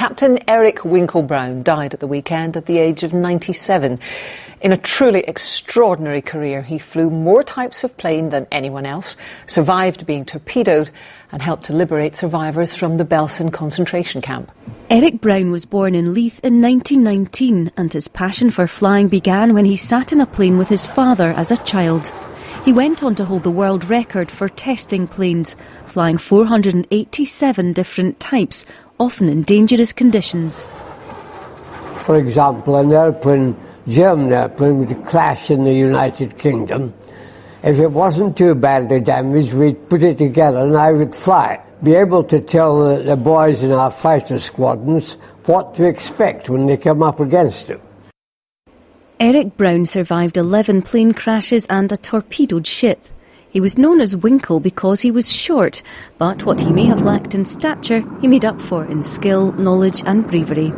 Captain Eric Winkle-Brown died at the weekend at the age of 97. In a truly extraordinary career, he flew more types of plane than anyone else, survived being torpedoed, and helped to liberate survivors from the Belsen concentration camp. Eric Brown was born in Leith in 1919, and his passion for flying began when he sat in a plane with his father as a child. He went on to hold the world record for testing planes, flying 487 different types, often in dangerous conditions. For example, an German airplane would crash in the United Kingdom. If it wasn't too badly damaged, we'd put it together and I would fly it. Be able to tell the boys in our fighter squadrons what to expect when they come up against it. Eric Brown survived 11 plane crashes and a torpedoed ship. He was known as Winkle because he was short, but what he may have lacked in stature, he made up for in skill, knowledge and bravery.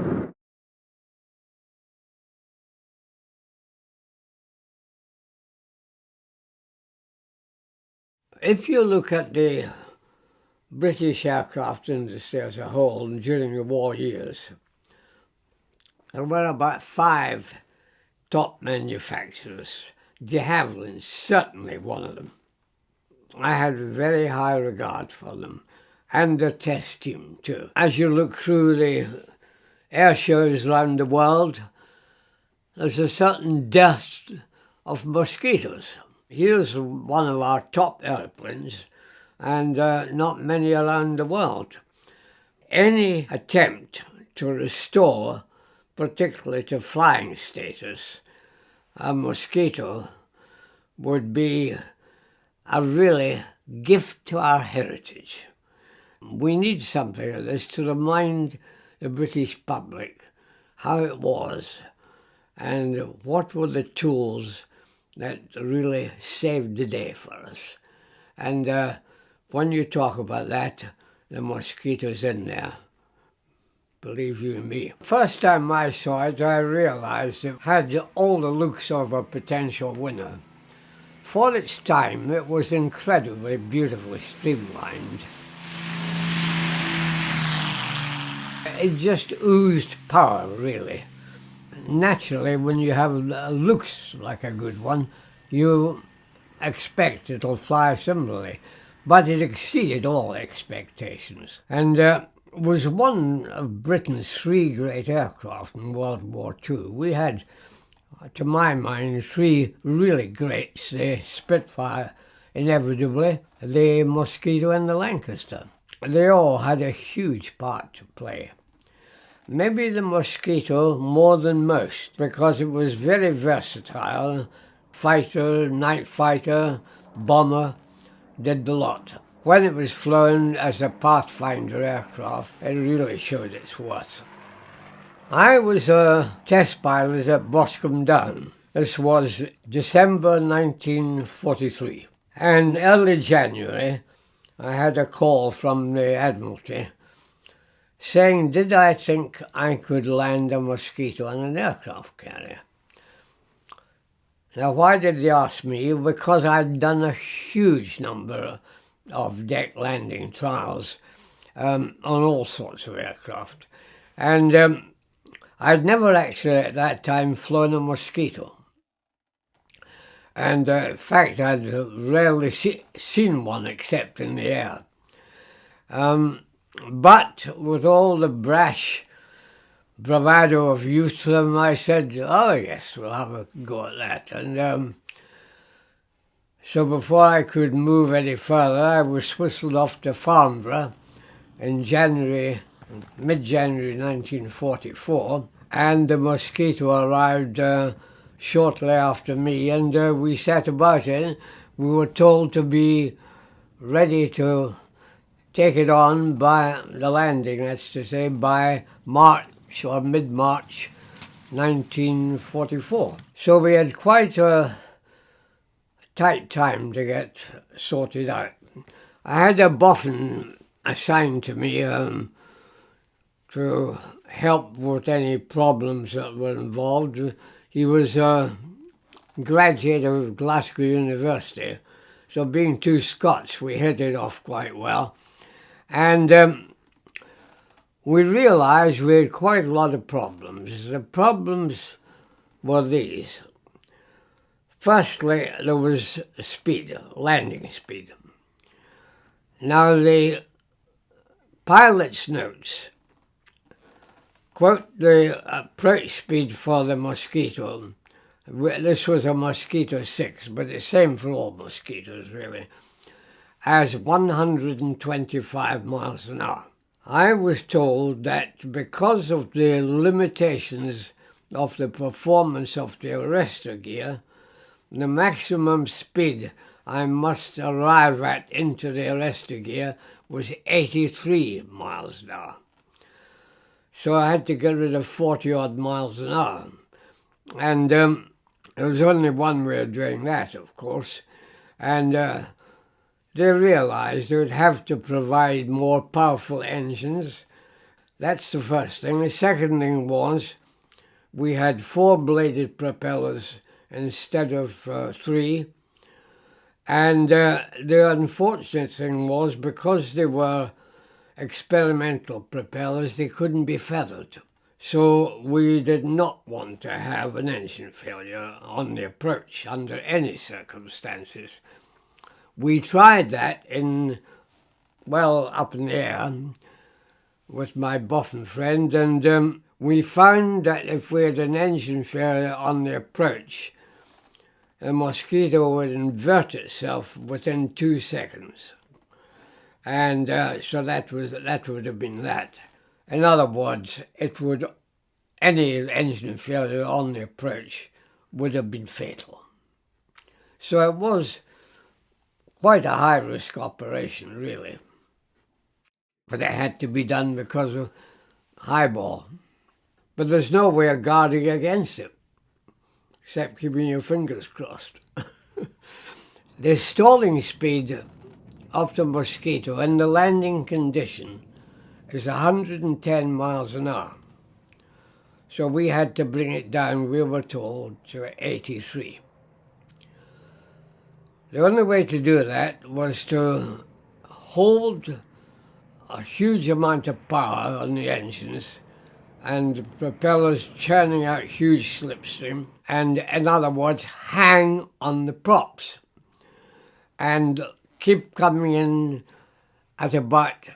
If you look at the British aircraft industry as a whole during the war years, there were about 5 top manufacturers. De Havilland's certainly one of them. I had very high regard for them, and the test team too. As you look through the air shows around the world, there's a certain dearth of mosquitoes. Here's one of our top airplanes, and not many around the world. Any attempt to restore, particularly to flying status, a mosquito would be a really gift to our heritage. We need something like this to remind the British public how it was and what were the tools that really saved the day for us. And when you talk about that, the mosquito's in there, believe you me. First time I saw it, I realised it had all the looks of a potential winner. For its time, it was incredibly beautifully streamlined. It just oozed power, really. Naturally, when you have looks like a good one, you expect it'll fly similarly. But it exceeded all expectations, and was one of Britain's 3 great aircraft in World War II. We had, to my mind, 3 really greats: the Spitfire, inevitably, the Mosquito and the Lancaster. They all had a huge part to play. Maybe the Mosquito more than most, because it was very versatile. Fighter, night fighter, bomber, did the lot. When it was flown as a Pathfinder aircraft, it really showed its worth. I was a test pilot at Boscombe Down. This was December 1943. And early January, I had a call from the Admiralty saying, did I think I could land a Mosquito on an aircraft carrier? Now, why did they ask me? Because I'd done a huge number of deck landing trials on all sorts of aircraft. And I'd never actually at that time flown a Mosquito. And in fact, I'd rarely seen one except in the air. But with all the brash bravado of youth, I said, oh yes, we'll have a go at that. And so before I could move any further, I was whistled off to Farnborough in mid-January 1944, and the Mosquito arrived shortly after me, and we set about it. We were told to be ready to take it on by the landing, that's to say, by March or mid-March 1944. So we had quite a tight time to get sorted out. I had a boffin assigned to me to help with any problems that were involved. He was a graduate of Glasgow University, so being 2 Scots, we hit it off quite well. And we realised we had quite a lot of problems. The problems were these. Firstly, there was speed, landing speed. Now the pilot's notes quote the approach speed for the Mosquito. This was a Mosquito 6, but the same for all Mosquitoes really, as 125 miles an hour. I was told that because of the limitations of the performance of the arrestor gear, the maximum speed I must arrive at into the arrestor gear was 83 miles an hour. So I had to get rid of 40-odd miles an hour. And there was only one way of doing that, of course. And they realised they would have to provide more powerful engines. That's the first thing. The second thing was we had 4-bladed propellers instead of 3. And the unfortunate thing was, because they were experimental propellers, they couldn't be feathered. So we did not want to have an engine failure on the approach under any circumstances. We tried that up in the air with my boffin friend, and we found that if we had an engine failure on the approach, the Mosquito would invert itself within 2 seconds. And so that would have been that. In other words, any engine failure on the approach would have been fatal. So it was quite a high-risk operation, really. But it had to be done because of highball. But there's no way of guarding against it, except keeping your fingers crossed. The stalling speed of the Mosquito in the landing condition is 110 miles an hour. So we had to bring it down, we were told, to 83. The only way to do that was to hold a huge amount of power on the engines and the propellers churning out huge slipstream, and in other words, hang on the props and keep coming in at about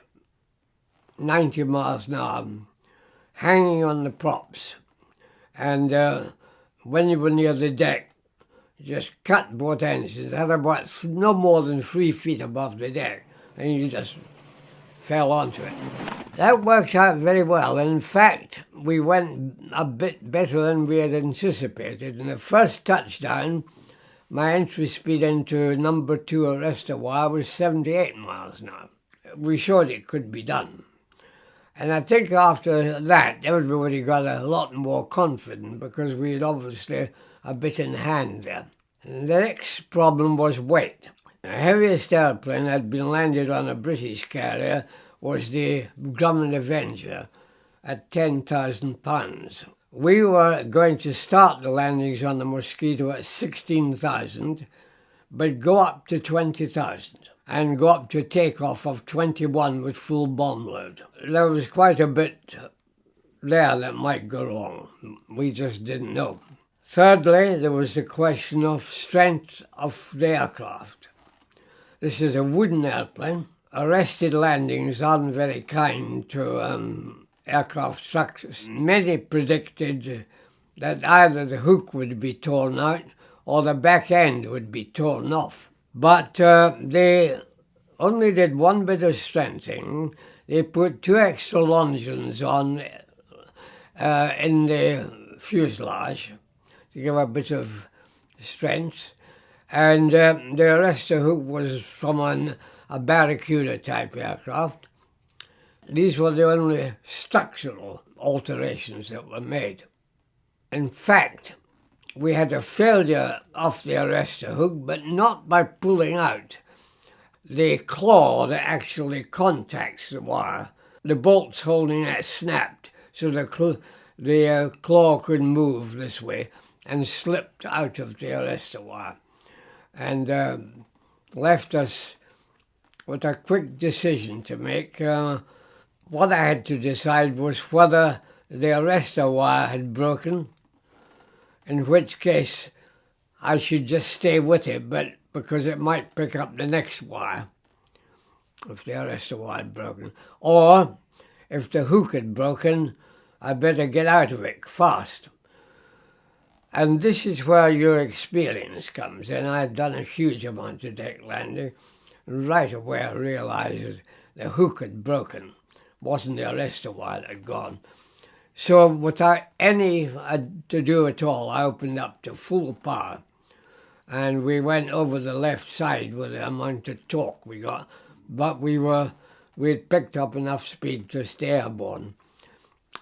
90 miles an hour, hanging on the props. And when you were near the deck, just cut both engines at about no more than 3 feet above the deck, and you just fell onto it. That worked out very well. In fact, we went a bit better than we had anticipated. In the first touchdown, my entry speed into number 2 arrestor wire was 78 miles an hour. We showed it could be done. And I think after that, everybody got a lot more confident because we had obviously a bit in hand there. And the next problem was weight. The heaviest airplane that had been landed on a British carrier was the Grumman Avenger at 10,000 pounds. We were going to start the landings on the Mosquito at 16,000, but go up to 20,000 and go up to takeoff of 21 with full bomb load. There was quite a bit there that might go wrong. We just didn't know. Thirdly, there was the question of strength of the aircraft. This is a wooden airplane. Arrested landings aren't very kind to aircraft structures. Many predicted that either the hook would be torn out or the back end would be torn off. But they only did one bit of strengthening. They put 2 extra longeons on in the fuselage to give a bit of strength. And the arrestor hook was from a Barracuda type aircraft. These were the only structural alterations that were made. In fact, we had a failure of the arrestor hook, but not by pulling out the claw that actually contacts the wire. The bolts holding it snapped, so the claw could move this way and slipped out of the arrestor wire and left us with a quick decision to make. what I had to decide was whether the arrestor wire had broken, in which case I should just stay with it, but because it might pick up the next wire if the arrestor wire had broken. Or if the hook had broken, I better get out of it fast. And this is where your experience comes in. I had done a huge amount of deck landing, and right away I realised that the hook had broken. It wasn't the arrestor wire that had gone. So without any to do at all, I opened up to full power, and we went over the left side with the amount of torque we got, but we'd picked up enough speed to stay airborne.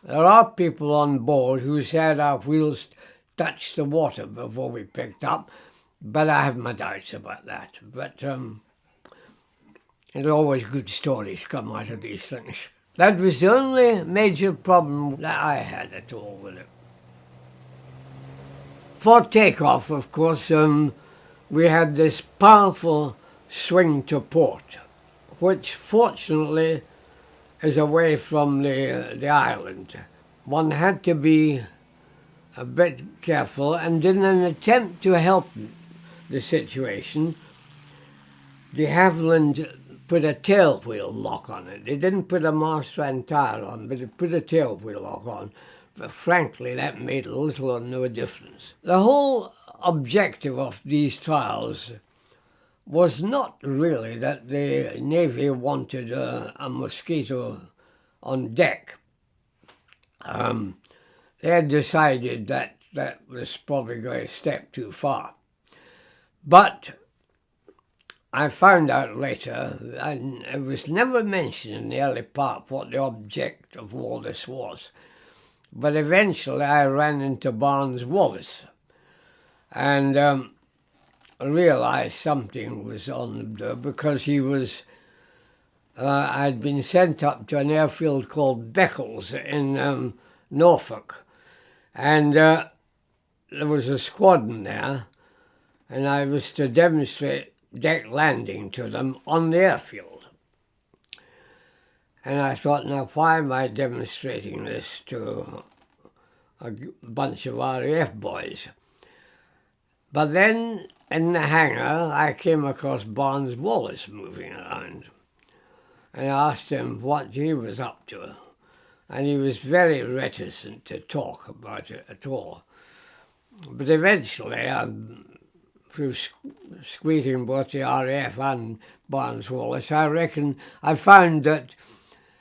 There are people on board who said our wheels touched the water before we picked up, but I have my doubts about that. But there's always good stories come out of these things. That was the only major problem that I had at all with it. For takeoff, of course, we had this powerful swing to port, which fortunately is away from the island. One had to be a bit careful, and in an attempt to help the situation, de Havilland put a tail wheel lock on it. They didn't put a Marstrand tire on, but they put a tail wheel lock on. But frankly, that made little or no difference. The whole objective of these trials was not really that the Navy wanted a Mosquito on deck. They had decided that that was probably going a step too far. But I found out later, and it was never mentioned in the early part what the object of all this was. But eventually I ran into Barnes-Wallis and realised something was on there, because he was, I'd been sent up to an airfield called Beccles in Norfolk, and there was a squadron there, and I was to demonstrate deck landing to them on the airfield. And I thought, now why am I demonstrating this to a bunch of RAF boys? But then in the hangar I came across Barnes-Wallis moving around, and I asked him what he was up to, and he was very reticent to talk about it at all. But eventually, through squeezing both the RAF and Barnes-Wallis, I reckon I found that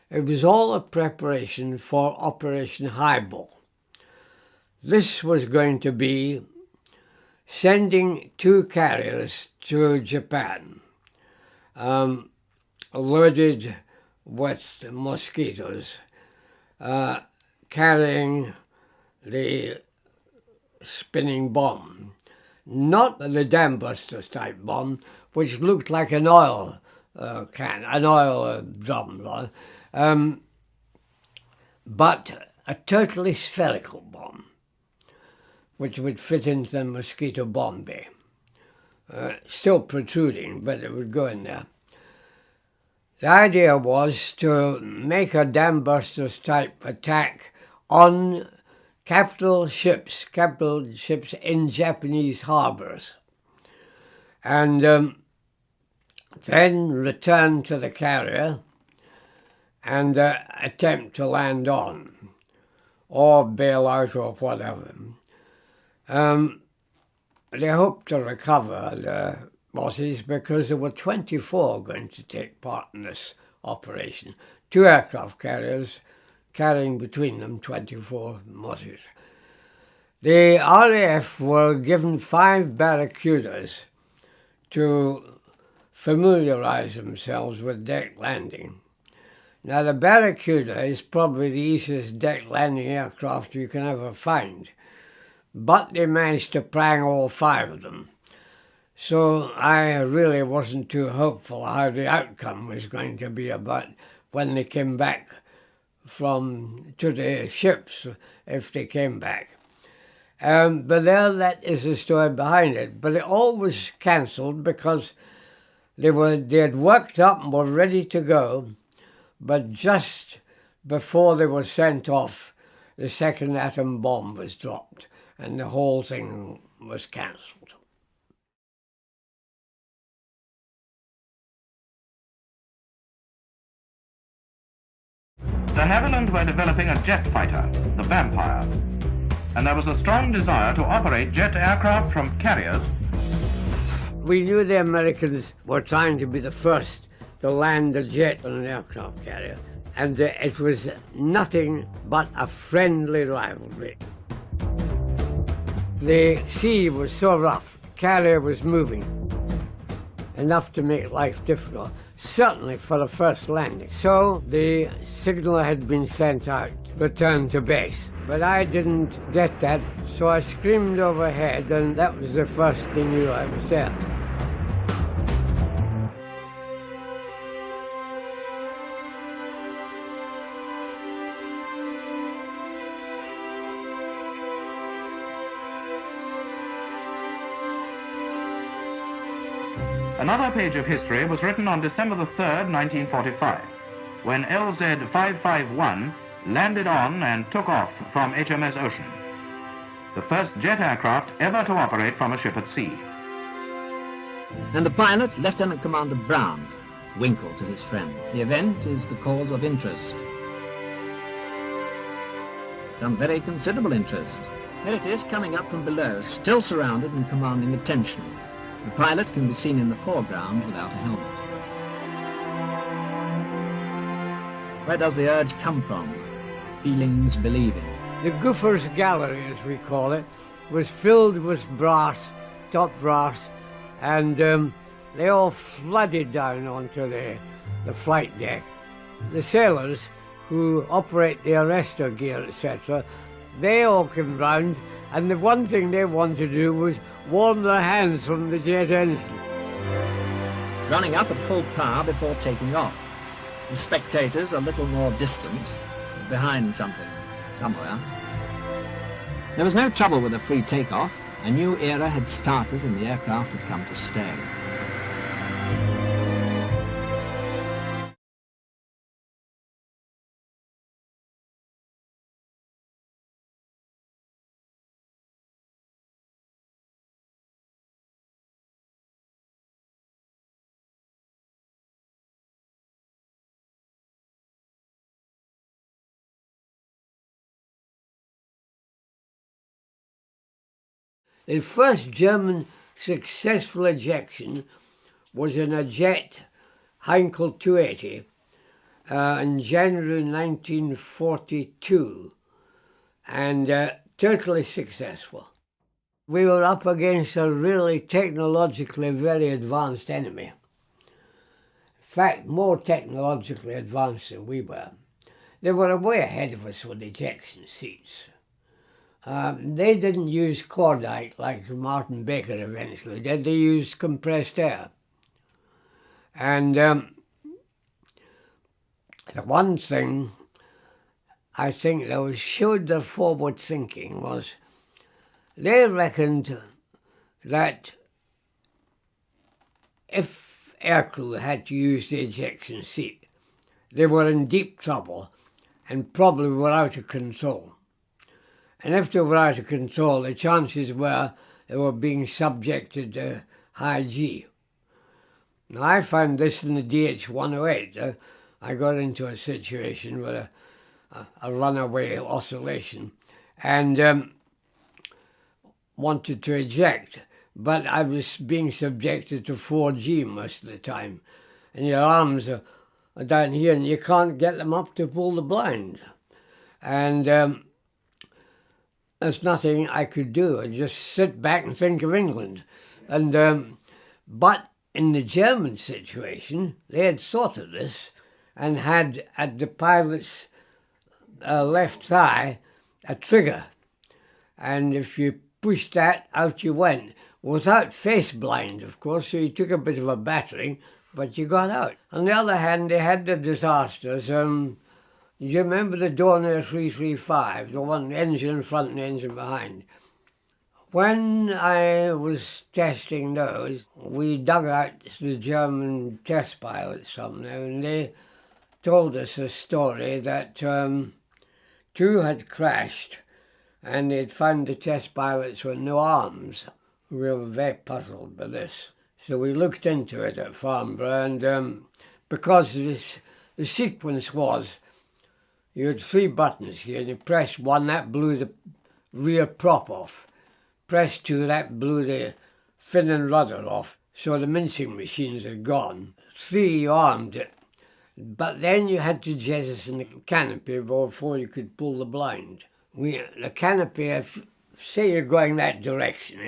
it was all a preparation for Operation Highball. This was going to be sending 2 carriers to Japan, loaded with mosquitoes, carrying the spinning bomb. Not the dam busters type bomb, which looked like an oil can, an oil drum, but a totally spherical bomb, which would fit into the mosquito bomb bay. Still protruding, but it would go in there. The idea was to make a dam busters type attack on capital ships in Japanese harbours, and then return to the carrier and attempt to land on, or bail out or whatever. They hoped to recover the Mosses because there were 24 going to take part in this operation. 2 aircraft carriers carrying between them 24 Mosses. The RAF were given 5 Barracudas to familiarise themselves with deck landing. Now the Barracuda is probably the easiest deck landing aircraft you can ever find, but they managed to prang all 5 of them. So I really wasn't too hopeful how the outcome was going to be about when they came back to the ships, if they came back. But there, that is the story behind it. But it all was cancelled because they had worked up and were ready to go, but just before they were sent off, the second atom bomb was dropped and the whole thing was cancelled. De Havilland were developing a jet fighter, the Vampire, and there was a strong desire to operate jet aircraft from carriers. We knew the Americans were trying to be the first to land a jet on an aircraft carrier, and it was nothing but a friendly rivalry. The sea was so rough, the carrier was moving, enough to make life difficult, certainly for the first landing. So the signal had been sent out, return to base. But I didn't get that, so I screamed overhead, and that was the first they knew I was there. Another page of history was written on December the 3rd, 1945, when LZ-551 landed on and took off from HMS Ocean, the first jet aircraft ever to operate from a ship at sea. And the pilot, Lieutenant Commander Brown, Winkle to his friend. The event is the cause of interest. Some very considerable interest. There it is, coming up from below, still surrounded and commanding attention. The pilot can be seen in the foreground without a helmet. Where does the urge come from? Feelings believing. The Gophers Gallery, as we call it, was filled with brass, top brass, and they all flooded down onto the flight deck. The sailors who operate the arrestor gear, etc., they all came round, and the one thing they wanted to do was warm their hands from the jet engine. Running up at full power before taking off. The spectators a little more distant, behind something, somewhere. There was no trouble with a free takeoff. A new era had started and the aircraft had come to stay. The first German successful ejection was in a jet Heinkel 280 in January 1942, and totally successful. We were up against a really technologically very advanced enemy. In fact, more technologically advanced than we were. They were way ahead of us with ejection seats. They didn't use cordite like Martin Baker eventually did. They used compressed air. And the one thing I think that showed their forward thinking was they reckoned that if aircrew had to use the ejection seat, they were in deep trouble and probably were out of control. And if they were out of control, the chances were they were being subjected to high G. Now, I found this in the DH-108. I got into a situation with a runaway oscillation and wanted to eject, but I was being subjected to 4G most of the time. And your arms are down here and you can't get them up to pull the blind. And there's nothing I could do. I just sit back and think of England. And but in the German situation, they had thought of this and had at the pilot's left thigh a trigger. And if you pushed that, out you went. Without face blind, of course, so you took a bit of a battering, but you got out. On the other hand, they had the disasters. You remember the Dornier 335, the one engine in front and engine behind? When I was testing those, we dug out the German test pilots somewhere, and they told us a story that two had crashed and they'd found the test pilots with no arms. We were very puzzled by this. So we looked into it at Farnborough, and because the sequence was, you had 3 buttons here, and you pressed 1, that blew the rear prop off. Pressed 2, that blew the fin and rudder off. So the mincing machines had gone. 3, you armed it. But then you had to jettison the canopy before you could pull the blind. The canopy, say you're going that direction,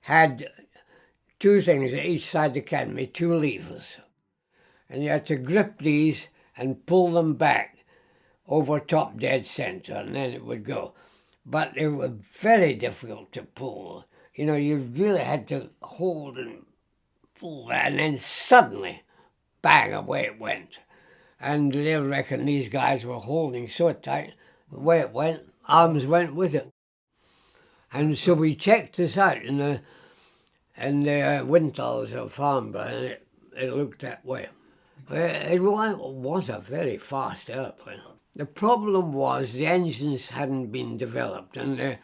had 2 things at each side of the canopy, 2 levers. And you had to grip these and pull them back over top dead centre, and then it would go. But they were very difficult to pull. You know, you really had to hold and pull that, and then suddenly, bang, away it went. And they reckon these guys were holding so tight, the way it went, arms went with it. And so we checked this out in the windtulls of Farnborough, and it looked that way. It was a very fast airplane. The problem was the engines hadn't been developed, and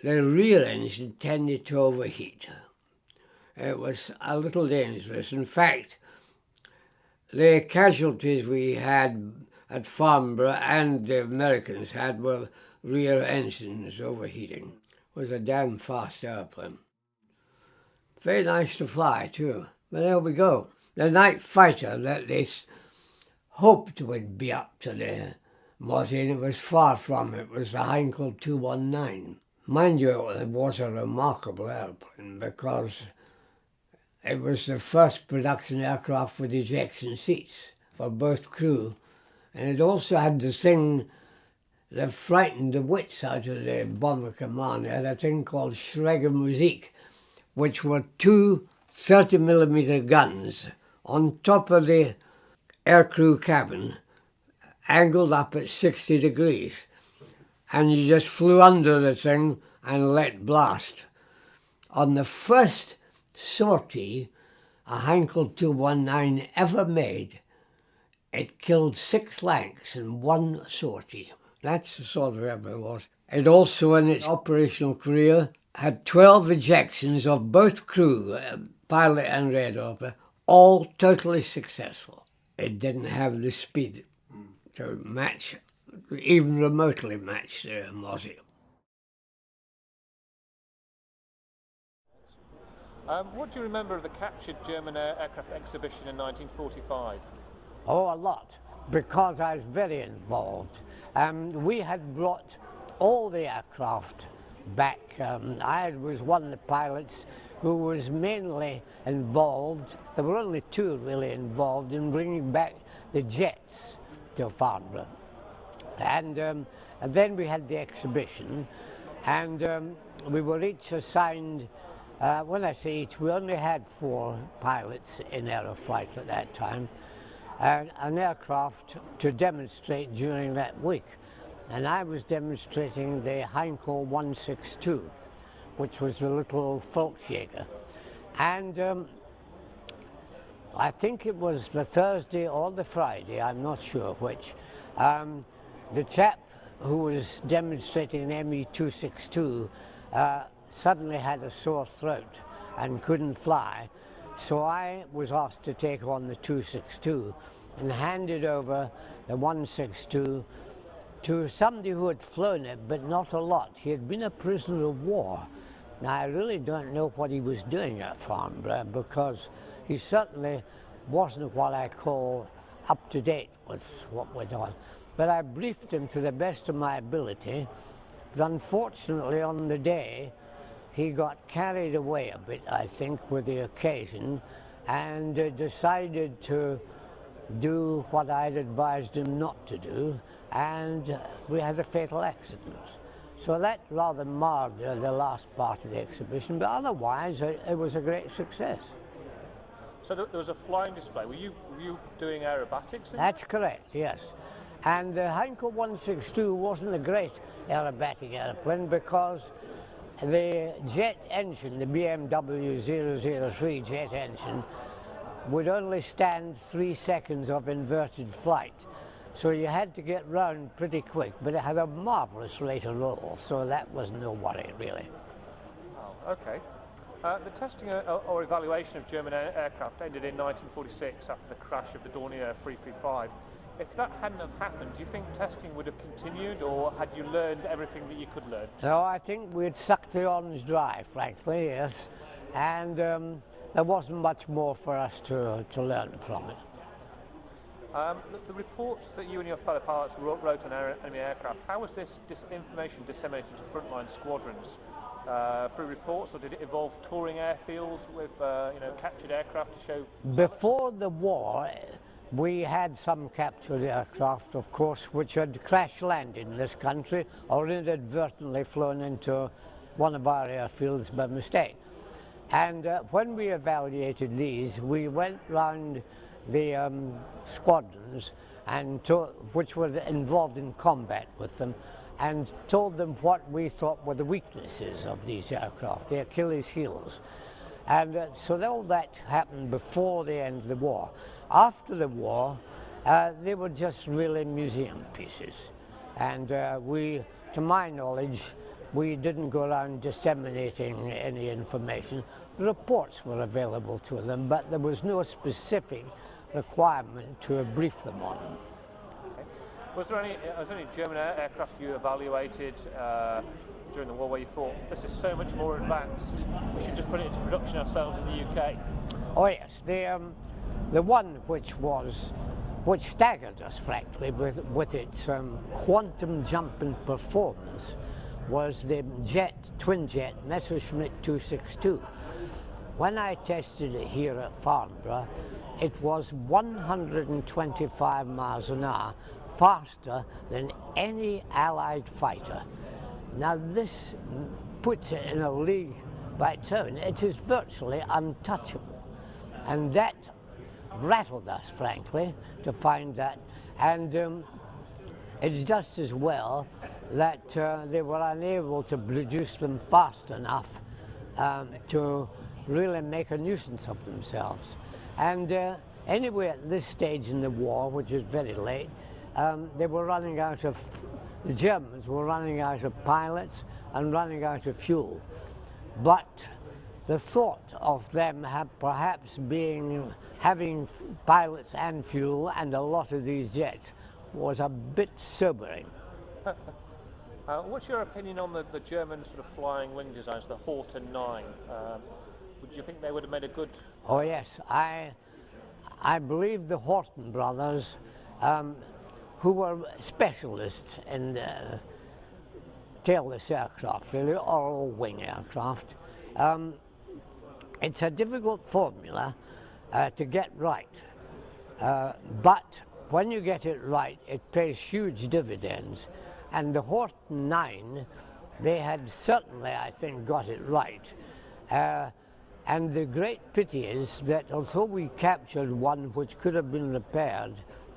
the rear engine tended to overheat. It was a little dangerous. In fact, the casualties we had at Farnborough and the Americans had were rear engines overheating. It was a damn fast airplane. Very nice to fly too. But there we go. The night fighter that they hoped would be up to the Mozzie, it was far from it. It was the Heinkel 219. Mind you, it was a remarkable airplane because it was the first production aircraft with ejection seats for both crew. And it also had the thing that frightened the wits out of the bomber command. It had a thing called Schregermusik, which were 2 30mm guns on top of the aircrew cabin, angled up at 60 degrees. And you just flew under the thing and let blast. On the first sortie a Heinkel 219 ever made, it killed 6 Lanks in 1 sortie. That's the sort of airplane it was. It also, in its operational career, had 12 ejections of both crew, pilot and radar, all totally successful. It didn't have the speed to match, even remotely match the Mozzie. What do you remember of the captured German aircraft exhibition in 1945? Oh, a lot, because I was very involved. We had brought all the aircraft back. I was one of the pilots who was mainly involved. There were only 2 really involved in bringing back the jets to Farnborough. And then we had the exhibition, and we were each assigned, when I say each, we only had 4 pilots in Aeroflight at that time, an aircraft to demonstrate during that week. And I was demonstrating the Heinkel 162, which was the little Volksjäger. And I think it was the Thursday or the Friday, I'm not sure which, the chap who was demonstrating the ME 262 suddenly had a sore throat and couldn't fly. So I was asked to take on the 262 and handed over the 162 to somebody who had flown it, but not a lot. He had been a prisoner of war. Now, I really don't know what he was doing at Farnborough, because he certainly wasn't what I call up to date with what went on. But I briefed him to the best of my ability, but unfortunately on the day, he got carried away a bit, I think, with the occasion, and decided to do what I'd advised him not to do, and we had a fatal accident. So that rather marred the last part of the exhibition, but otherwise it was a great success. So there was a flying display. Were you doing aerobatics? That's correct, yes. And the Heinkel 162 wasn't a great aerobatic airplane because the jet engine, the BMW 003 jet engine, would only stand 3 seconds of inverted flight. So you had to get round pretty quick, but it had a marvellous rate of roll, so that was no worry, really. Oh, okay. The testing or evaluation of German aircraft ended in 1946 after the crash of the Dornier 335. If that hadn't have happened, do you think testing would have continued, or had you learned everything that you could learn? No, I think we'd sucked the orange dry, frankly, yes. And there wasn't much more for us to learn from it. The reports that you and your fellow pilots wrote on enemy aircraft, how was this information disseminated to frontline squadrons? Through reports, or did it involve touring airfields with captured aircraft to show? Before the war, we had some captured aircraft, of course, which had crash landed in this country or inadvertently flown into one of our airfields by mistake. And when we evaluated these, we went round the squadrons and which were involved in combat with them, and told them what we thought were the weaknesses of these aircraft, the Achilles heels. And so all that happened before the end of the war. After the war, they were just really museum pieces. And to my knowledge, we didn't go around disseminating any information. The reports were available to them, but there was no specific requirement to brief them on them. Was there any German aircraft you evaluated during the war where you thought, this is so much more advanced, we should just put it into production ourselves in the UK? Oh yes, the one which staggered us, frankly, with its quantum jump in performance was the twin jet Messerschmitt 262. When I tested it here at Farnborough, it was 125 miles an hour faster than any Allied fighter. Now this puts it in a league by its own. It is virtually untouchable. And that rattled us, frankly, to find that. And it's just as well that they were unable to produce them fast enough to really make a nuisance of themselves. And anyway, at this stage in the war, which is very late, the Germans were running out of pilots and running out of fuel. But the thought of them perhaps having pilots and fuel and a lot of these jets was a bit sobering. What's your opinion on the German sort of flying wing designs, the Horten 9? Would you think they would have made a good... Oh yes, I believe the Horten brothers, who were specialists in tailless aircraft, really, or all wing aircraft. It's a difficult formula to get right, but when you get it right, it pays huge dividends. And the Horten 9, they had certainly, I think, got it right. And the great pity is that although we captured one which could have been repaired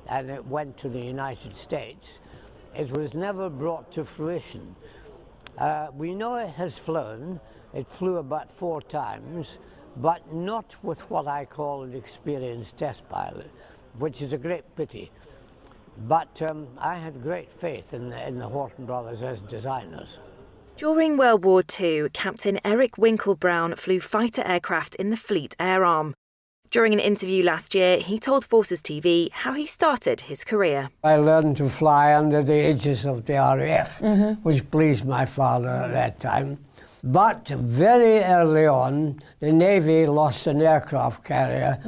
and it went to the United States, it was never brought to fruition. We know it has flown. It flew about 4 times, but not with what I call an experienced test pilot, which is a great pity. But I had great faith in the Horten brothers as designers. During World War II, Captain Eric Winkelbraun flew fighter aircraft in the Fleet Air Arm. During an interview last year, he told Forces TV how he started his career. I learned to fly under the aegis of the RAF, which pleased my father at that time. But very early on, the Navy lost an aircraft carrier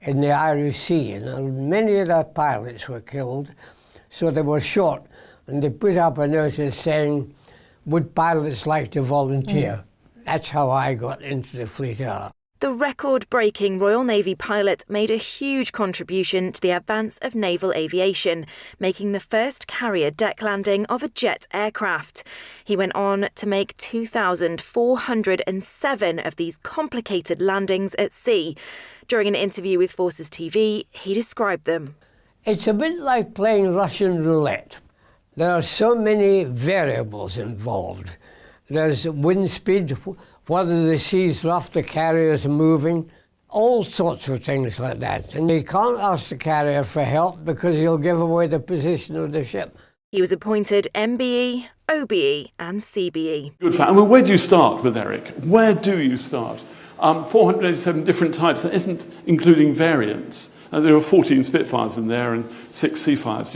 in the Irish Sea, and many of their pilots were killed, so they were short, and they put up a notice saying, would pilots like to volunteer? That's how I got into the Fleet Air. The record-breaking Royal Navy pilot made a huge contribution to the advance of naval aviation, making the first carrier deck landing of a jet aircraft. He went on to make 2,407 of these complicated landings at sea. During an interview with Forces TV, he described them. It's a bit like playing Russian roulette. There are so many variables involved. There's wind speed, whether the sea's rough, the carriers are moving. all sorts of things like that. And you can't ask the carrier for help because he'll give away the position of the ship. He was appointed MBE, OBE and CBE. Good fact. Well, where do you start with Eric? Where do you start? 487 different types. That isn't including variants. There are 14 Spitfires in there and 6 Seafires.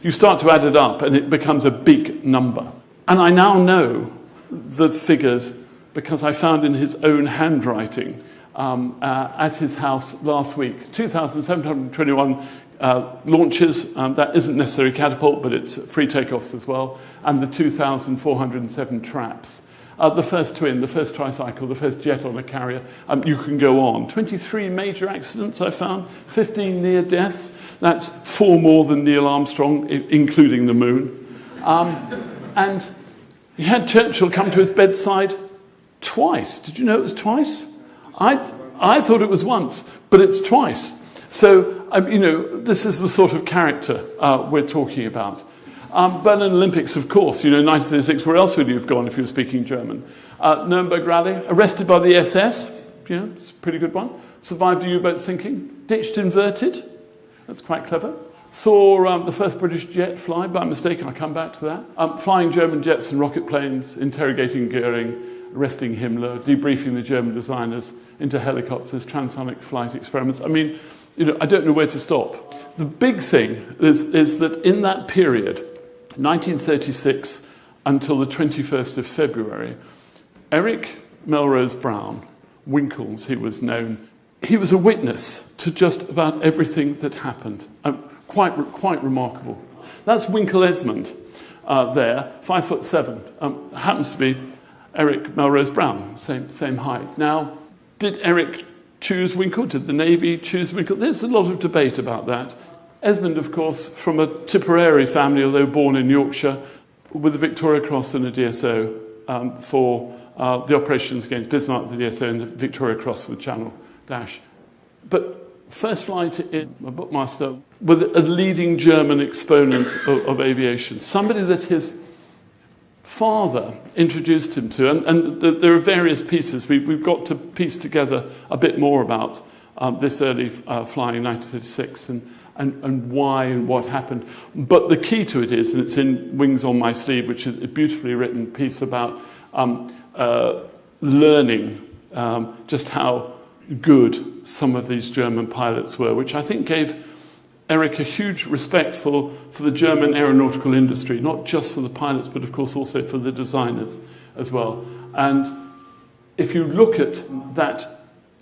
You start to add it up and it becomes a big number. And I now know the figures because I found in his own handwriting at his house last week. 2,721 launches. That isn't necessarily catapult, but it's free takeoffs as well. And the 2,407 traps. The first twin, the first tricycle, the first jet on a carrier. You can go on. 23 major accidents I found, 15 near death. That's 4 more than Neil Armstrong, including the moon. And he had Churchill come to his bedside twice. Did you know it was twice? I thought it was once, but it's twice. So, this is the sort of character we're talking about. Berlin Olympics, of course, 1936, where else would you have gone if you were speaking German? Nuremberg Rally, arrested by the SS, it's a pretty good one. Survived a U-boat sinking, ditched inverted, that's quite clever. Saw the first British jet fly, by mistake, I'll come back to that. Flying German jets and rocket planes, interrogating Goering, arresting Himmler, debriefing the German designers into helicopters, transonic flight experiments. I don't know where to stop. The big thing is that in that period, 1936 until the 21st of February, Eric Melrose Brown, Winkles he was known, he was a witness to just about everything that happened. Quite remarkable. That's Winkle Esmond there, 5'7", happens to be Eric Melrose Brown, same height. Now, did Eric choose Winkle? Did the Navy choose Winkle? There's a lot of debate about that. Esmond, of course, from a Tipperary family, although born in Yorkshire, with the Victoria Cross and a DSO for the operations against Bismarck, the DSO, and the Victoria Cross for the Channel Dash. But first flight in a bookmaster with a leading German exponent of aviation, somebody that his father introduced him to, and there are various pieces. We've got to piece together a bit more about this early flying in 1936 and why and what happened. But the key to it is, and it's in Wings on My Sleeve, which is a beautifully written piece about learning just how good some of these German pilots were, which I think gave Eric a huge respect for the German aeronautical industry, not just for the pilots, but of course also for the designers as well. And if you look at that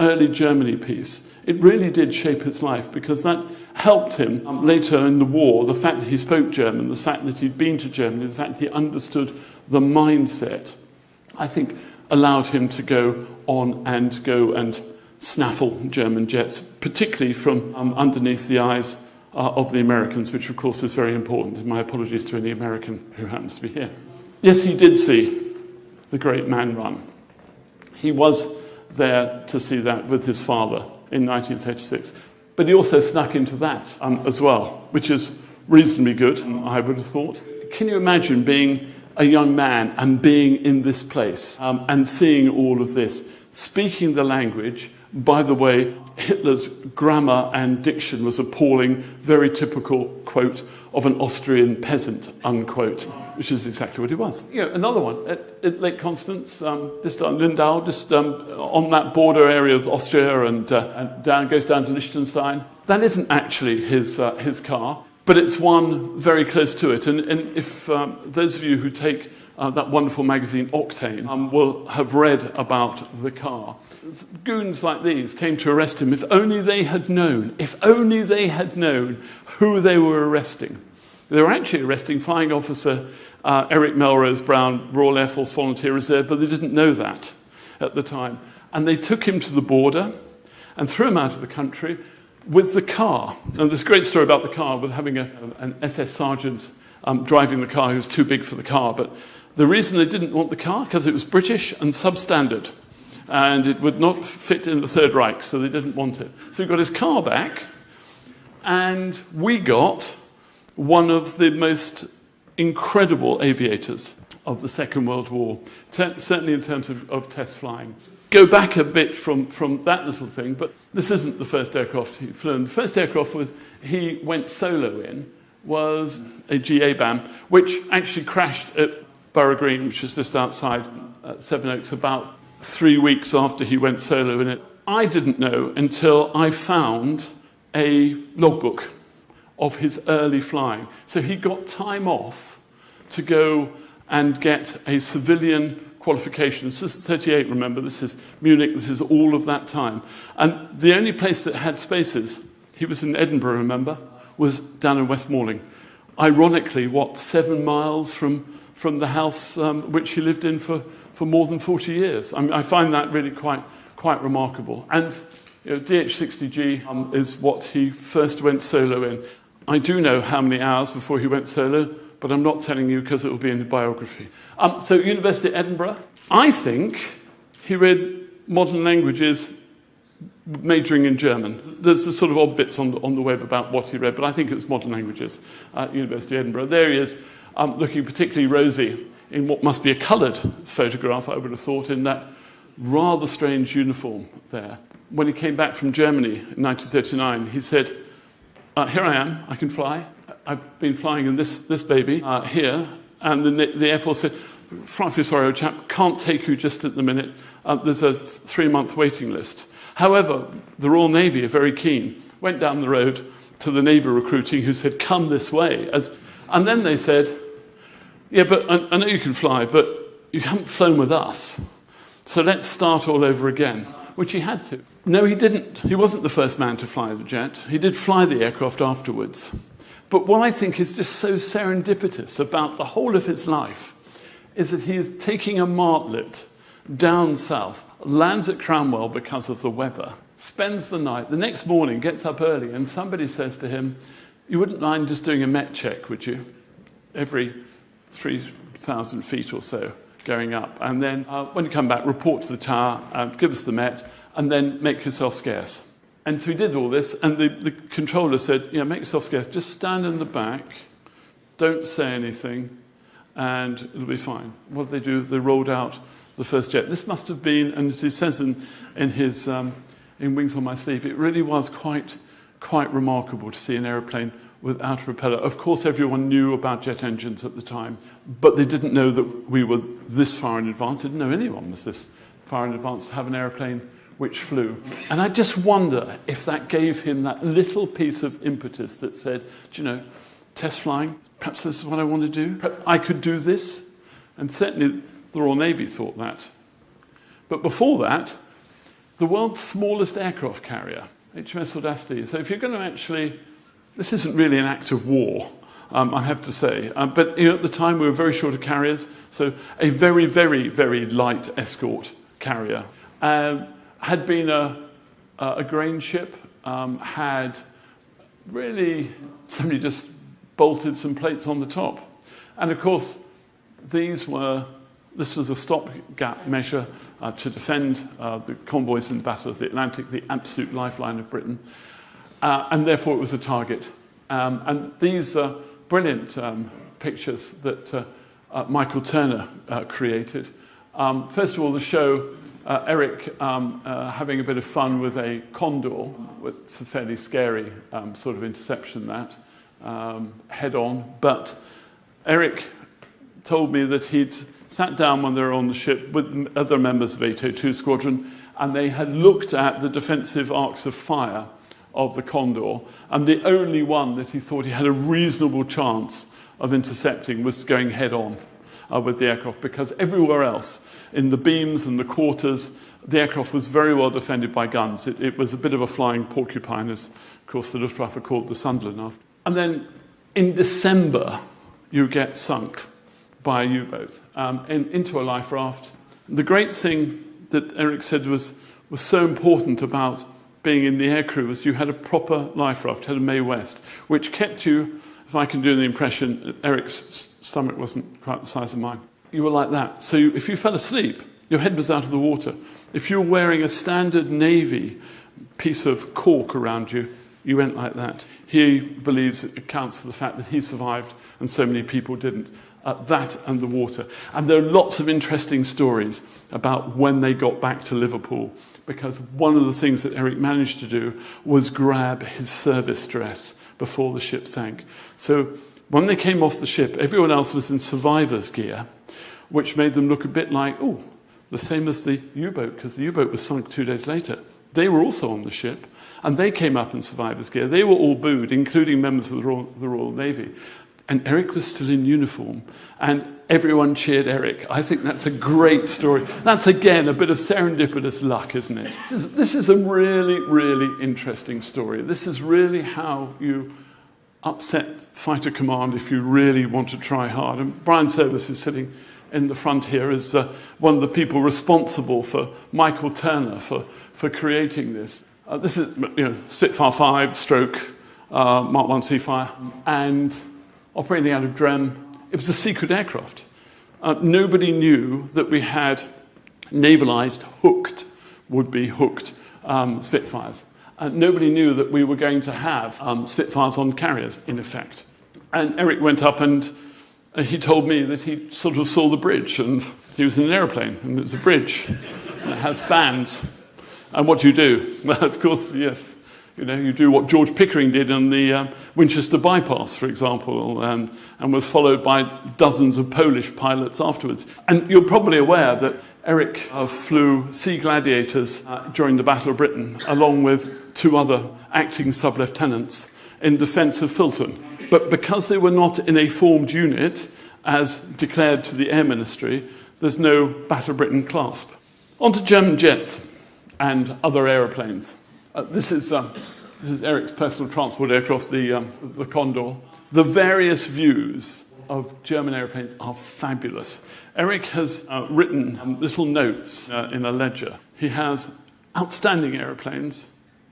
early Germany piece, it really did shape his life, because that helped him later in the war. The fact that he spoke German, the fact that he'd been to Germany, the fact that he understood the mindset, I think allowed him to go and snaffle German jets, particularly from underneath the eyes of the Americans, which of course is very important. My apologies to any American who happens to be here. Yes, he did see the great man run. He was there to see that with his father in 1936. But he also snuck into that as well, which is reasonably good, I would have thought. Can you imagine being a young man and being in this place and seeing all of this, speaking the language? By the way, Hitler's grammar and diction was appalling, very typical, quote, of an Austrian peasant, unquote, which is exactly what he was. Another one, at Lake Constance, just on Lindau, just on that border area of Austria and goes down to Liechtenstein. That isn't actually his car, but it's one very close to it. And if those of you who take that wonderful magazine Octane will have read about the car. Goons like these came to arrest him. If only they had known who they were arresting. They were actually arresting Flying Officer Eric Melrose Brown, Royal Air Force Volunteer Reserve, but they didn't know that at the time. And they took him to the border and threw him out of the country with the car. And there's a great story about the car, with having an SS sergeant driving the car who was too big for the car. But the reason they didn't want the car, because it was British and substandard, and it would not fit in the Third Reich, so they didn't want it. So he got his car back, and we got one of the most incredible aviators of the Second World War, certainly in terms of test flying. Go back a bit from that little thing, but this isn't the first aircraft he flew. The first aircraft he went solo in was a GA-BAM, which actually crashed at Borough Green, which is just outside Sevenoaks, about 3 weeks after he went solo in it. I didn't know until I found a logbook of his early flying. So he got time off to go and get a civilian qualification. This is 38, remember, this is Munich, this is all of that time. And the only place that had spaces, he was in Edinburgh, remember, was down in Westmoreling. Ironically, 7 miles from the house which he lived in for more than 40 years. I find that really quite remarkable. And DH-60G is what he first went solo in. I do know how many hours before he went solo, but I'm not telling you because it will be in the biography. So University of Edinburgh, I think he read modern languages majoring in German. There's the sort of odd bits on the web about what he read, but I think it was modern languages at University of Edinburgh. There he is, looking particularly rosy in what must be a coloured photograph, I would have thought, in that rather strange uniform there. When he came back from Germany in 1939, he said, here I am, I can fly. I've been flying in this baby here, and the Air Force said, frightfully sorry, old chap, can't take you just at the minute. There's a 3-month waiting list. However, the Royal Navy are very keen. Went down the road to the Navy recruiting who said, come this way. And then they said, yeah, but I know you can fly, but you haven't flown with us. So let's start all over again, which he had to. No, he didn't. He wasn't the first man to fly the jet. He did fly the aircraft afterwards. But what I think is just so serendipitous about the whole of his life is that he is taking a martlet down south, lands at Cranwell because of the weather, spends the night, the next morning gets up early, and somebody says to him, you wouldn't mind just doing a Met check, would you? Every 3,000 feet or so going up. And then when you come back, report to the tower, give us the Met, and then make yourself scarce. And so he did all this, and the controller said, yeah, make yourself scarce, just stand in the back, don't say anything, and it'll be fine. What did they do? They rolled out the first jet. This must have been, and as he says in his in Wings on My Sleeve, it really was quite remarkable to see an aeroplane without a propeller. Of course, everyone knew about jet engines at the time, but they didn't know that we were this far in advance. They didn't know anyone was this far in advance to have an aeroplane which flew. And I just wonder if that gave him that little piece of impetus that said, do you know, test flying, perhaps this is what I want to do. Perhaps I could do this. And certainly the Royal Navy thought that. But before that, the world's smallest aircraft carrier, HMS Audacity. So if you're going to actually, this isn't really an act of war, I have to say. But at the time, we were very short of carriers, so a very, very, very light escort carrier. Had been a grain ship, had really, somebody just bolted some plates on the top. And of course, this was a stopgap measure to defend the convoys in the Battle of the Atlantic, the absolute lifeline of Britain, and therefore it was a target. And these are brilliant pictures that Michael Turner created. First of all, the show Eric having a bit of fun with a Condor. It's a fairly scary sort of interception, that, head on. But Eric told me that he'd sat down when they were on the ship with other members of 802 Squadron, and they had looked at the defensive arcs of fire of the Condor, and the only one that he thought he had a reasonable chance of intercepting was going head on with the aircraft, because everywhere else, in the beams and the quarters, the aircraft was very well defended by guns. It was a bit of a flying porcupine, as, of course, the Luftwaffe called the Sunderland after. And then in December, you get sunk by a U-boat into a life raft. The great thing that Eric said was so important about being in the aircrew was you had a proper life raft, had a Mae West, which kept you, if I can do the impression, Eric's stomach wasn't quite the size of mine. You were like that. So if you fell asleep, your head was out of the water. If you were wearing a standard Navy piece of cork around you, you went like that. He believes it accounts for the fact that he survived and so many people didn't. that and the water. And there are lots of interesting stories about when they got back to Liverpool, because one of the things that Eric managed to do was grab his service dress before the ship sank. So when they came off the ship, everyone else was in survivor's gear, which made them look a bit like, the same as the U-boat, because the U-boat was sunk 2 days later. They were also on the ship, and they came up in survivor's gear. They were all booed, including members of the Royal Navy. And Eric was still in uniform, and everyone cheered Eric. I think that's a great story. That's, again, a bit of serendipitous luck, isn't it? This is a really, really interesting story. This is really how you upset fighter command if you really want to try hard. And Brian Service, who's sitting in the front here, is one of the people responsible for Michael Turner for creating this. This is Spitfire 5 stroke Mark 1 Seafire, and operating out of Drem. It was a secret aircraft. Nobody knew that we had navalised, would-be hooked Spitfires. Nobody knew that we were going to have Spitfires on carriers, in effect. And Eric went up and he told me that he sort of saw the bridge, and he was in an aeroplane, and it was a bridge, and it has spans. And what do you do? Well, of course, yes. You do what George Pickering did on the Winchester bypass, for example, and was followed by dozens of Polish pilots afterwards. And you're probably aware that Eric flew Sea Gladiators during the Battle of Britain, along with 2 other acting sub-lieutenants in defence of Filton. But because they were not in a formed unit, as declared to the Air Ministry, there's no Battle of Britain clasp. On to German jets and other aeroplanes. This is Eric's personal transport aircraft, the Condor. The various views of German airplanes are fabulous. Eric has written little notes in a ledger. He has outstanding airplanes,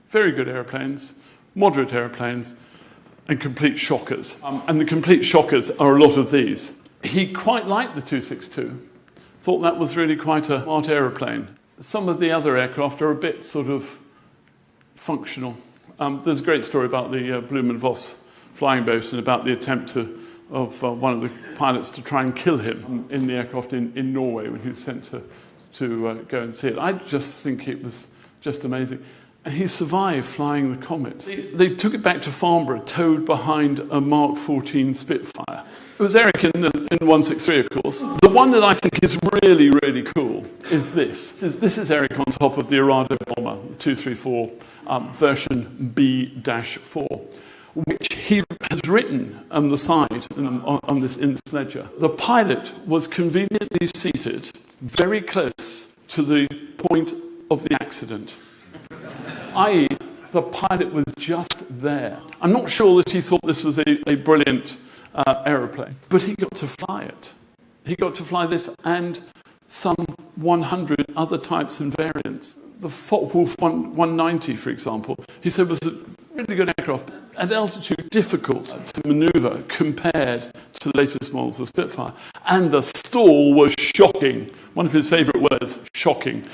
very good airplanes, moderate airplanes, and complete shockers. And the complete shockers are a lot of these. He quite liked the 262, thought that was really quite a smart aeroplane. Some of the other aircraft are a bit sort of functional. There's a great story about the Blumen Voss flying boat and about the attempt of one of the pilots to try and kill him in the aircraft in Norway when he was sent to go and see it. I just think it was just amazing. And he survived flying the Comet. They took it back to Farnborough, towed behind a Mark 14 Spitfire. It was Eric in 163, of course. The one that I think is really, really cool is this. This is Eric on top of the Arado bomber, the 234 version B-4, which he has written on the side in this ledger. The pilot was conveniently seated very close to the point of the accident, i.e. the pilot was just there. I'm not sure that he thought this was a brilliant aeroplane, but he got to fly it. He got to fly this and some 100 other types and variants. The Focke-Wulf 190, for example, he said was a really good aircraft. At altitude, difficult to manoeuvre compared to the latest models of Spitfire. And the stall was shocking. One of his favourite words, shocking.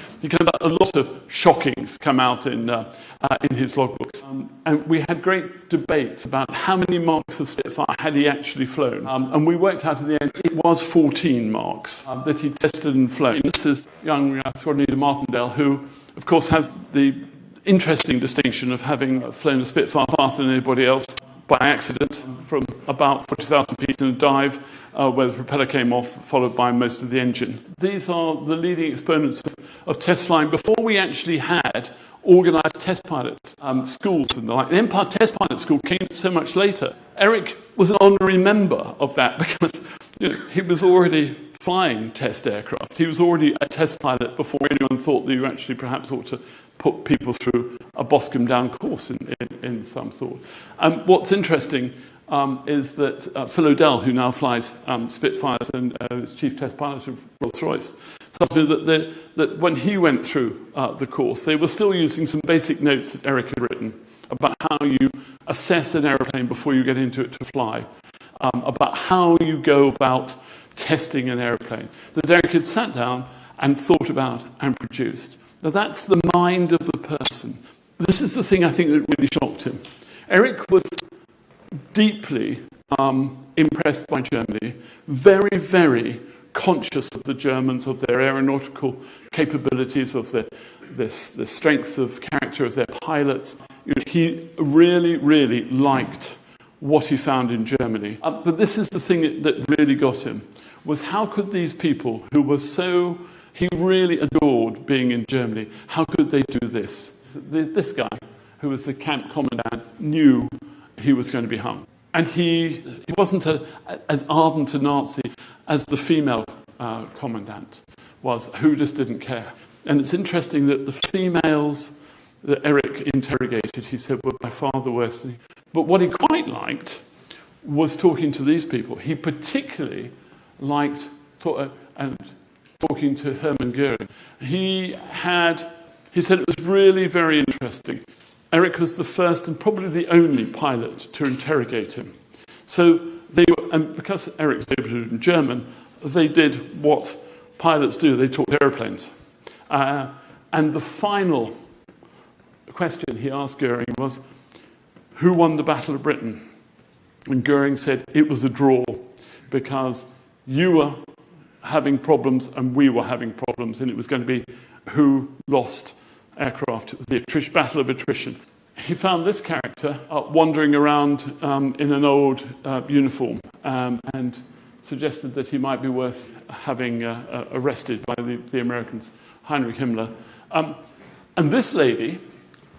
A lot of shockings come out in his logbooks. And we had great debates about how many marks of Spitfire had he actually flown. And we worked out in the end, it was 14 marks that he tested and flown. This is young Squadron Martindale, who, of course, has the interesting distinction of having flown a Spitfire faster than anybody else by accident from about 40,000 feet in a dive where the propeller came off, followed by most of the engine. These are the leading exponents of test flying before we actually had organised test pilots, schools and the like. The Empire Test Pilot School came so much later. Eric was an honorary member of that because he was already flying test aircraft. He was already a test pilot before anyone thought that you actually perhaps ought to put people through a Boscombe Down course in some sort. What's interesting is that Phil O'Dell, who now flies Spitfires and is chief test pilot of Rolls-Royce, tells me that when he went through the course, they were still using some basic notes that Eric had written about how you assess an aeroplane before you get into it to fly, about how you go about testing an aeroplane, that Eric had sat down and thought about and produced. Now that's the mind of the person. This is the thing I think that really shocked him. Eric was deeply impressed by Germany, very, very conscious of the Germans, of their aeronautical capabilities, of the strength of character of their pilots. He really, really liked what he found in Germany. But this is the thing that really got him, was how could these people who were so, he really adored being in Germany, how could they do this? This guy, who was the camp commandant, knew he was going to be hung. And he wasn't as ardent a Nazi as the female commandant was, who just didn't care. And it's interesting that the females that Eric interrogated, he said, were by far the worst. But what he quite liked was talking to these people. He particularly liked talking to Hermann Goering. He said it was really very interesting. Eric was the first and probably the only pilot to interrogate him. So and because Eric was able to do it in German, they did what pilots do. They talked airplanes. And the final question he asked Goering was, who won the Battle of Britain? And Goering said it was a draw because you were having problems and we were having problems, and it was going to be who lost aircraft, the Battle of Attrition. He found this character wandering around in an old uniform and suggested that he might be worth having arrested by the Americans, Heinrich Himmler. And this lady,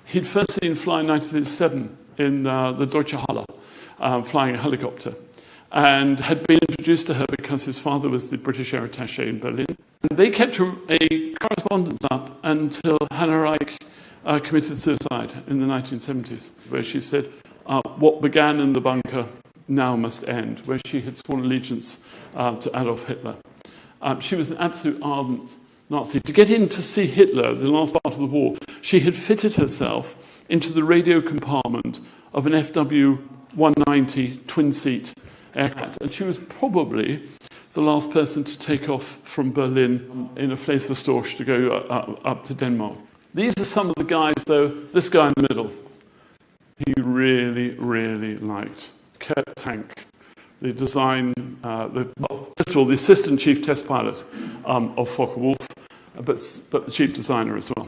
he'd first seen fly in 1937 in the Deutsche Halle, flying a helicopter, and had been introduced to her because his father was the British air attaché in Berlin. And they kept a correspondence up until Hannah Reich committed suicide in the 1970s, where she said, what began in the bunker now must end, where she had sworn allegiance to Adolf Hitler. She was an absolute ardent Nazi. To get in to see Hitler, the last part of the war, she had fitted herself into the radio compartment of an FW-190 twin-seat aircraft, and she was probably the last person to take off from Berlin in a Flesler-Storch to go up to Denmark. These are some of the guys, though. This guy in the middle, he really, really liked. Kurt Tank, the design, first of all, the assistant chief test pilot of Focke-Wulf, but the chief designer as well.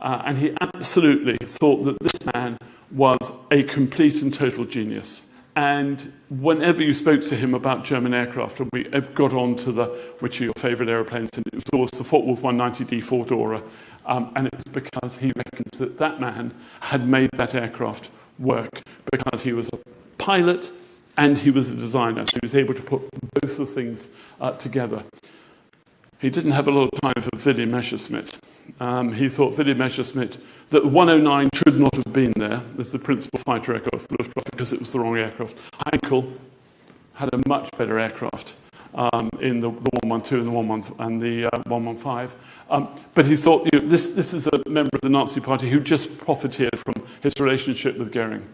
And he absolutely thought that this man was a complete and total genius. And whenever you spoke to him about German aircraft, and we got on to which are your favourite airplanes, and it was always the Focke-Wulf 190D Four-Dora, and it was because he reckons that man had made that aircraft work, because he was a pilot and he was a designer, so he was able to put both the things together. He didn't have a lot of time for Willy Messerschmitt. He thought Willy Messerschmitt, that 109 should not have been there as the principal fighter aircraft of the Luftwaffe because it was the wrong aircraft. Heinkel had a much better aircraft in the 112 and the 115. But he thought, this is a member of the Nazi Party who just profited from his relationship with Goering.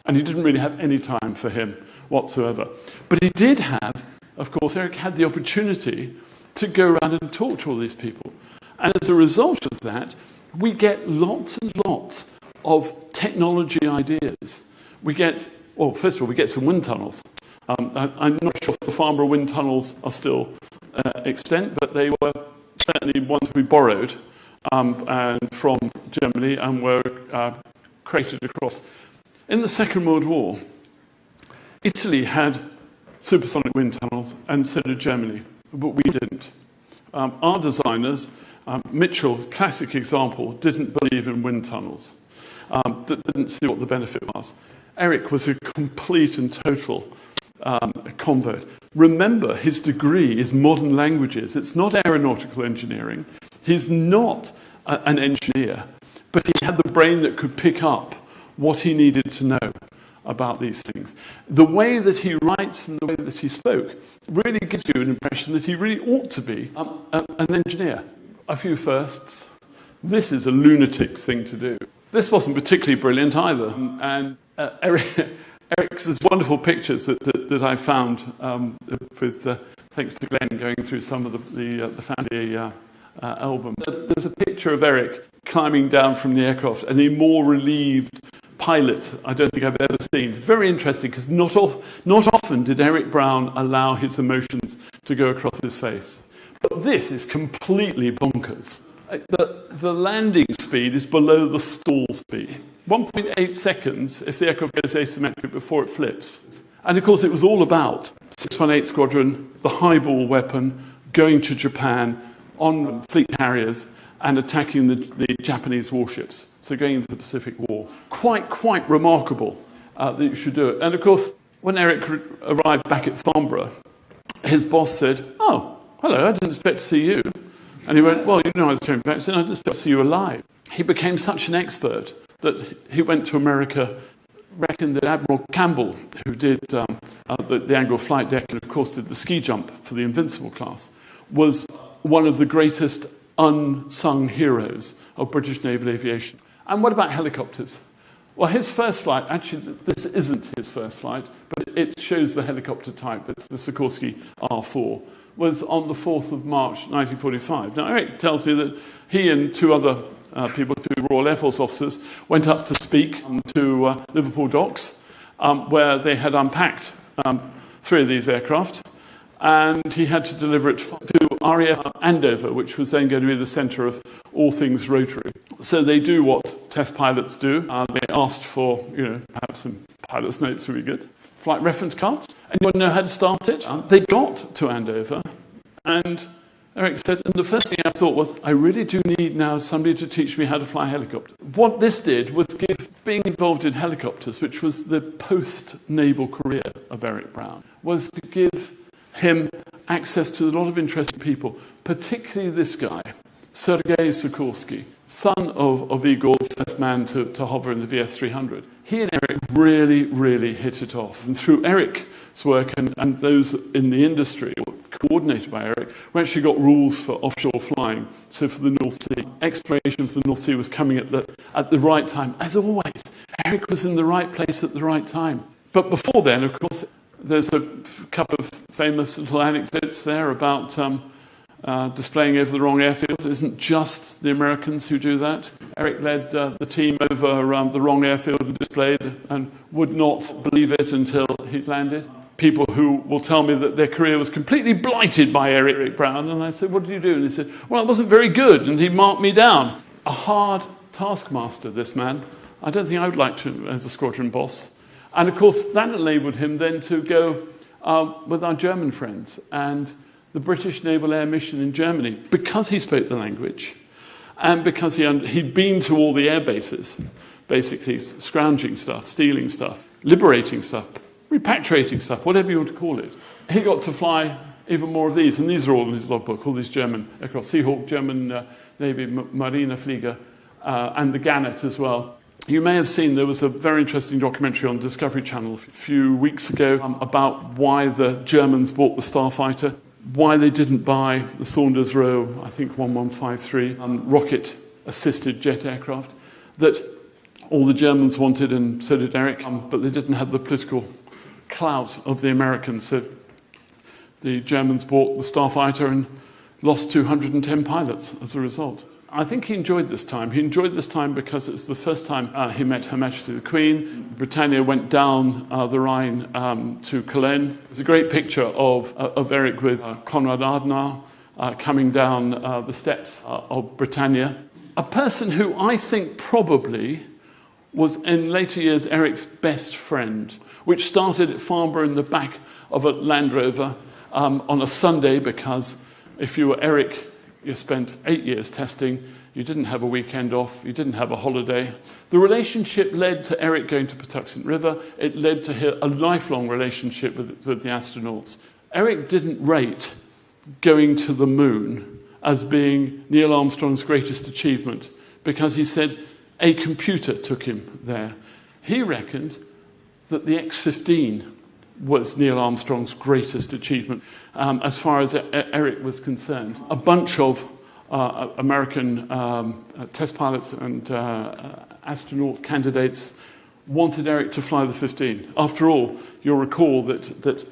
And he didn't really have any time for him whatsoever. But he did have, of course, Eric had the opportunity to go around and talk to all these people. And as a result of that, we get lots and lots of technology ideas. We get, well, first of all, we get some wind tunnels. I'm not sure if the Farnborough wind tunnels are still extant, but they were certainly ones we borrowed from Germany and were created across. In the Second World War, Italy had supersonic wind tunnels, and so did Germany, but we didn't. Our designers, Mitchell, classic example, didn't believe in wind tunnels, didn't see what the benefit was. Eric was a complete and total convert. Remember, his degree is modern languages. It's not aeronautical engineering. He's not an engineer, but he had the brain that could pick up what he needed to know about these things. The way that he writes and the way that he spoke really gives you an impression that he really ought to be an engineer. A few firsts. This is a lunatic thing to do. This wasn't particularly brilliant either. And Eric's wonderful pictures that I found with thanks to Glenn going through some of the family albums. There's a picture of Eric climbing down from the aircraft and a more relieved pilot I don't think I've ever seen. Very interesting, because not often did Eric Brown allow his emotions to go across his face. But this is completely bonkers. The landing speed is below the stall speed. 1.8 seconds if the aircraft goes asymmetric before it flips. And of course it was all about 618 Squadron, the highball weapon, going to Japan on fleet carriers and attacking the Japanese warships. So going into the Pacific War. Quite remarkable that you should do it. And of course, when Eric arrived back at Farnborough, his boss said, "Oh, hello, I didn't expect to see you." And he went, "Well, you know, I was coming back, so I didn't expect to see you alive." He became such an expert that he went to America, reckoned that Admiral Campbell, who did the angle flight deck and of course did the ski jump for the Invincible class, was one of the greatest unsung heroes of British naval aviation. And what about helicopters? Well, his first flight, actually this isn't his first flight, but it shows the helicopter type, it's the Sikorsky R4, was on the 4th of March 1945. Now Eric tells me that he and two other two Royal Air Force officers, went up to speak to Liverpool docks, where they had unpacked 3 of these aircraft, and he had to deliver it to RAF Andover, which was then going to be the centre of all things rotary. So they do what test pilots do. They asked for, perhaps some pilot's notes would be good. Flight reference cards. Anyone know how to start it? They got to Andover, and Eric said, and the first thing I thought was, I really do need now somebody to teach me how to fly a helicopter. What this did was give being involved in helicopters, which was the post-naval career of Eric Brown, was to give him access to a lot of interesting people, particularly this guy, Sergei Sikorsky, son of Igor, the first man to hover in the VS-300. He and Eric really hit it off. And through Eric's work and those in the industry, coordinated by Eric, we actually got rules for offshore flying. So for the North Sea, exploration for the North Sea was coming at the right time. As always, Eric was in the right place at the right time. But before then, of course, there's a couple of famous little anecdotes there about displaying over the wrong airfield. It isn't just the Americans who do that. Eric led the team over the wrong airfield and displayed and would not believe it until he landed. People who will tell me that their career was completely blighted by Eric Brown. And I said, what did you do? And he said, well, it wasn't very good. And he marked me down. A hard taskmaster, this man. I don't think I would like to as a squadron boss. And of course, that enabled him then to go with our German friends and the British Naval Air Mission in Germany, because he spoke the language and because he'd been to all the air bases, basically scrounging stuff, stealing stuff, liberating stuff, repatriating stuff, whatever you want to call it. He got to fly even more of these, and these are all in his logbook, all these German aircraft, Seahawk, German Navy, Marineflieger, and the Gannet as well. You may have seen there was a very interesting documentary on Discovery Channel a few weeks ago about why the Germans bought the Starfighter, why they didn't buy the Saunders Roe, I think 1153, rocket-assisted jet aircraft, that all the Germans wanted, and so did Eric, but they didn't have the political clout of the Americans. So the Germans bought the Starfighter and lost 210 pilots as a result. I think he enjoyed this time. He enjoyed this time because it's the first time he met Her Majesty the Queen. Britannia went down the Rhine to Cologne. There's a great picture of Eric with Konrad Adenauer coming down the steps of Britannia. A person who I think probably was in later years Eric's best friend, which started at Farnborough in the back of a Land Rover on a Sunday, because if you were Eric, you spent 8 years testing, you didn't have a weekend off, you didn't have a holiday. The relationship led to Eric going to Patuxent River. It led to a lifelong relationship with the astronauts. Eric didn't rate going to the moon as being Neil Armstrong's greatest achievement because he said a computer took him there. He reckoned that the X-15 was Neil Armstrong's greatest achievement as far as Eric was concerned. A bunch of American test pilots and astronaut candidates wanted Eric to fly the 15. After all, you'll recall that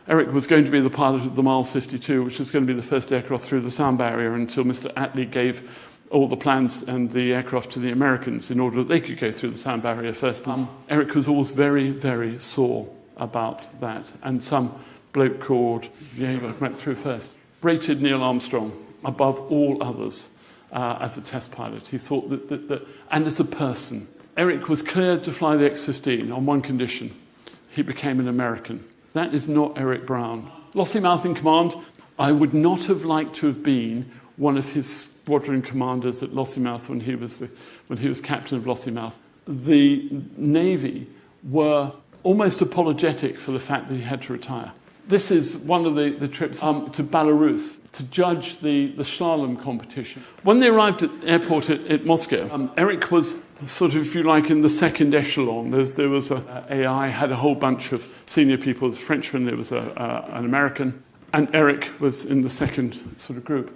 Eric was going to be the pilot of the Miles 52, which was going to be the first aircraft through the sound barrier until Mr. Attlee gave all the plans and the aircraft to the Americans in order that they could go through the sound barrier first. Eric was always very, very sore about that. And some bloke called Yeager went through first. Rated Neil Armstrong above all others as a test pilot. He thought that and as a person. Eric was cleared to fly the X-15 on one condition. He became an American. That is not Eric Brown. Lossiemouth in command. I would not have liked to have been one of his squadron commanders at Lossiemouth when he was captain of Lossiemouth. The Navy were almost apologetic for the fact that he had to retire. This is one of the trips to Belarus to judge the slalom competition. When they arrived at the airport at Moscow, Eric was sort of, if you like, in the second echelon. There was AI, had a whole bunch of senior people. There was a Frenchman, there was an American, and Eric was in the second sort of group.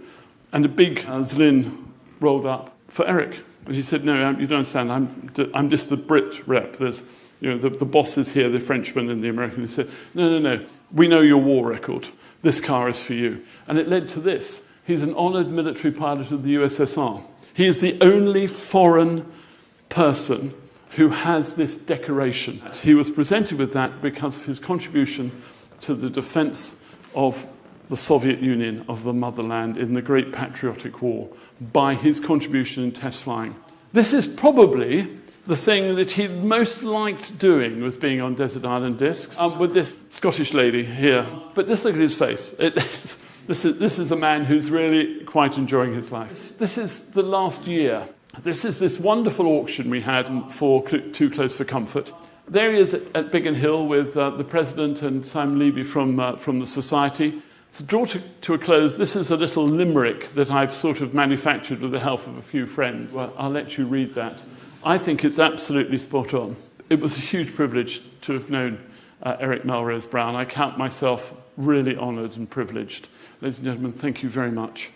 And a big Zlin rolled up for Eric. And he said, no, you don't understand, I'm just the Brit rep. There's, the boss is here, the Frenchman and the American. He said, no, we know your war record. This car is for you. And it led to this. He's an honoured military pilot of the USSR. He is the only foreign person who has this decoration. He was presented with that because of his contribution to the defence of the Soviet Union, of the motherland, in the Great Patriotic War, by his contribution in test flying. This is probably the thing that he most liked doing, was being on desert island discs with this Scottish lady here. But just look at his face. This is a man who's really quite enjoying his life. This is the last year. This is this wonderful auction we had for Too Close for Comfort. There he is at Biggin Hill with the president and Simon Levy from the society. To draw to a close, this is a little limerick that I've sort of manufactured with the help of a few friends. Well, I'll let you read that. I think it's absolutely spot on. It was a huge privilege to have known Eric Melrose Brown. I count myself really honoured and privileged. Ladies and gentlemen, thank you very much.